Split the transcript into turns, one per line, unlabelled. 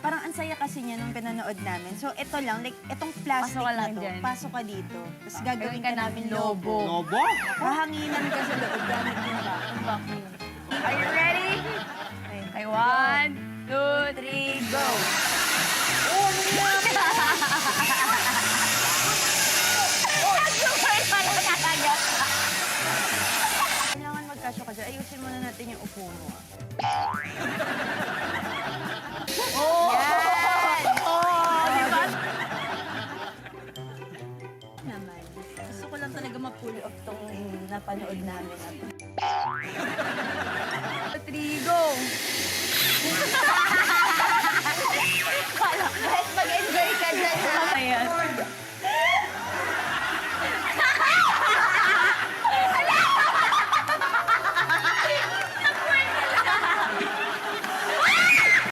parang ang saya kasi niya nung pinanood namin. So, ito lang, like, itong plastic
Pasok ka
na
lang
to,
dyan.
pasok ka dito. Tapos gagawin ka
ka
namin
namin
lobo.
Lobo?
Hahanginan ka sa loob gamit yung vacuum.
Vacuum. Are you ready? Okay, 1, 2, 3, go!
Oh, nangyari!
Super pala talaga.
Kailangan magkasya ka dyan. Ayusin muna natin yung upo mo.
Oh! Yan! Oh! Diba?
Naman. Gusto ko lang talaga ma-pull off tong napanood namin na